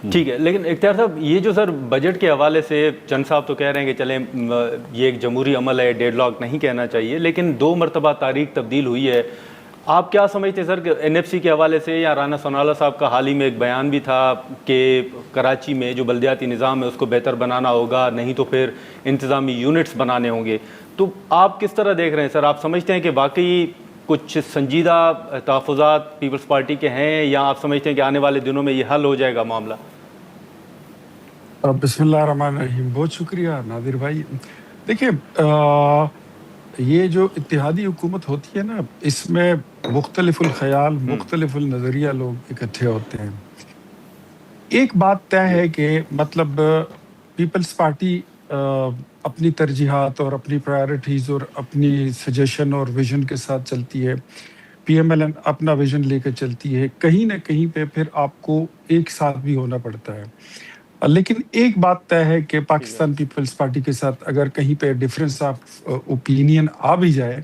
ٹھیک ہے، لیکن اختیار صاحب یہ جو سر بجٹ کے حوالے سے چند صاحب تو کہہ رہے ہیں کہ چلیں یہ ایک جمہوری عمل ہے، ڈیڈ لاک نہیں کہنا چاہیے، لیکن 2 مرتبہ تاریخ تبدیل ہوئی ہے. آپ کیا سمجھتے ہیں سر کہ این ایف سی کے حوالے سے، یا رانا ثناءاللہ صاحب کا حال ہی میں ایک بیان بھی تھا کہ کراچی میں جو بلدیاتی نظام ہے اس کو بہتر بنانا ہوگا، نہیں تو پھر انتظامی یونٹس بنانے ہوں گے. تو آپ کس طرح دیکھ رہے ہیں سر؟ آپ سمجھتے ہیں کہ واقعی کچھ سنجیدہ تحفظات پیپلز پارٹی کے ہیں، یا آپ سمجھتے ہیں کہ آنے والے دنوں میں یہ حل ہو جائے گا معاملہ؟ بسم اللہ الرحمن الرحیم. بہت شکریہ نادر بھائی. دیکھیں یہ جو اتحادی حکومت ہوتی ہے نا، اس میں مختلف الخیال، مختلف النظریہ لوگ اکٹھے ہوتے ہیں. ایک بات طے ہے کہ مطلب پیپلز پارٹی اپنی ترجیحات اور اپنی پرائرٹیز اور اپنی سجیشن اور ویژن کے ساتھ چلتی ہے. پی ایم ایل این اپنا ویژن لے کر چلتی ہے. کہیں نہ کہیں پہ پھر آپ کو ایک ساتھ بھی ہونا پڑتا ہے. لیکن ایک بات طے ہے کہ پاکستان پیپلز پارٹی کے ساتھ اگر کہیں پہ ڈفرینس آف اوپینین آ بھی جائے،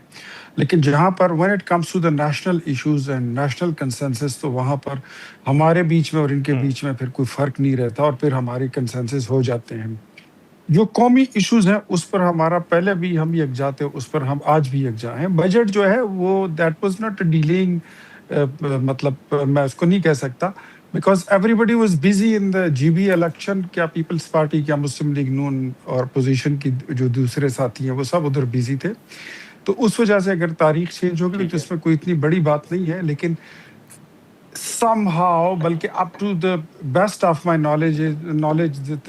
لیکن جہاں پر when it comes to the national issues and national consensus، تو وہاں پر ہمارے بیچ میں اور ان کے بیچ میں پھر کوئی فرق نہیں رہتا، اور پھر ہمارے کنسنسس ہو جاتے ہیں. جو قومی ایشوز ہیں اس پر ہمارا پہلے بھی ہم یکجا تھے، اس پر ہم آج بھی یکجا ہیں. بجٹ جو ہے وہ دیٹ واز ناٹ ڈیلنگ، مطلب میں اس کو نہیں کہہ سکتا، because everybody was busy in the G B election. کیا پیپلز پارٹی، کیا مسلم لیگ نون اور اپوزیشن کی جو دوسرے ساتھی ہیں وہ سب ادھر بزی تھے. تو اس وجہ سے اگر تاریخ چینج ہو گئی تو اس میں کوئی اتنی بڑی بات نہیں ہے. لیکن somehow، بلکہ up to the best of my knowledge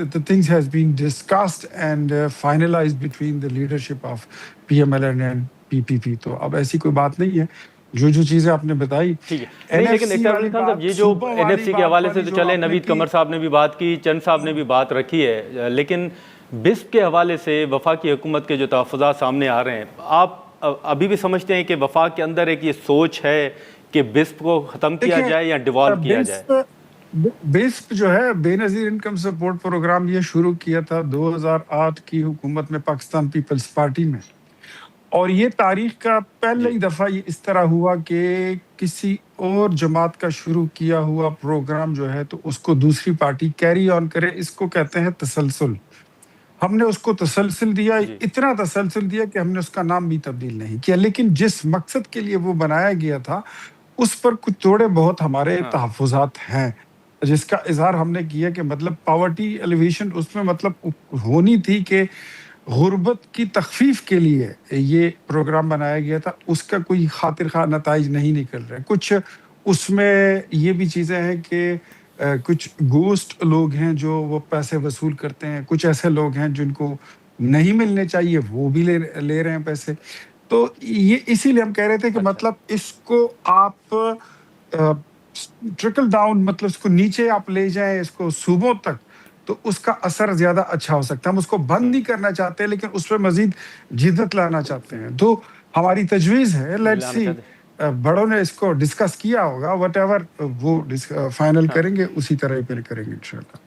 the things has been discussed and finalized between the leadership of PMLN and PPP. تو اب ایسی کوئی بات نہیں ہے. جو چیزیں آپ نے بتائی، ٹھیک ہے. نہیں، لیکن اختیار علی خان صاحب یہ جو این ایف سی کے حوالے سے تو چلے نوید قمر صاحب نے بھی بات کی، چند صاحب نے بھی بات رکھی ہے، لیکن بسپ کے حوالے سے وفاقی حکومت کے جو تحفظات سامنے آ رہے ہیں، آپ ابھی بھی سمجھتے ہیں کہ وفاق کے اندر ایک یہ سوچ ہے کہ بسپ کو ختم کیا جائے یا ڈیوالو کیا جائے؟ بسپ جو ہے بے نظیر انکم سپورٹ پروگرام، یہ شروع کیا تھا 2008 کی حکومت میں پاکستان پیپلز پارٹی میں. اور یہ تاریخ کا پہلی دفعہ یہ اس طرح ہوا کہ کسی اور جماعت کا شروع کیا ہوا پروگرام جو ہے تو اس کو دوسری پارٹی کیری آن کرے. اس کو کہتے ہیں تسلسل. ہم نے اس کو تسلسل دیا، اتنا تسلسل دیا کہ ہم نے اس کا نام بھی تبدیل نہیں کیا. لیکن جس مقصد کے لیے وہ بنایا گیا تھا اس پر کچھ تھوڑے بہت ہمارے تحفظات ہیں، جس کا اظہار ہم نے کیا کہ مطلب پاورٹی ایلیویشن اس میں مطلب ہونی تھی کہ غربت کی تخفیف کے لیے یہ پروگرام بنایا گیا تھا. اس کا کوئی خاطر خواہ نتائج نہیں نکل رہے. کچھ اس میں یہ بھی چیزیں ہیں کہ کچھ گوسٹ لوگ ہیں جو وہ پیسے وصول کرتے ہیں، کچھ ایسے لوگ ہیں جن کو نہیں ملنے چاہیے وہ بھی لے رہے ہیں پیسے. تو یہ اسی لیے ہم کہہ رہے تھے کہ مطلب اس کو آپ ٹرکل ڈاؤن، مطلب اس کو نیچے آپ لے جائیں، اس کو صوبوں تک، تو اس کا اثر زیادہ اچھا ہو سکتا ہے. ہم اس کو بند نہیں کرنا چاہتے لیکن اس پہ مزید جدت لانا چاہتے ہیں. تو ہماری تجویز ہے، لیٹس سی، بڑوں نے اس کو ڈسکس کیا ہوگا، وٹ ایور وہ فائنل کریں گے اسی طرح پھر کریں گے انشاءاللہ.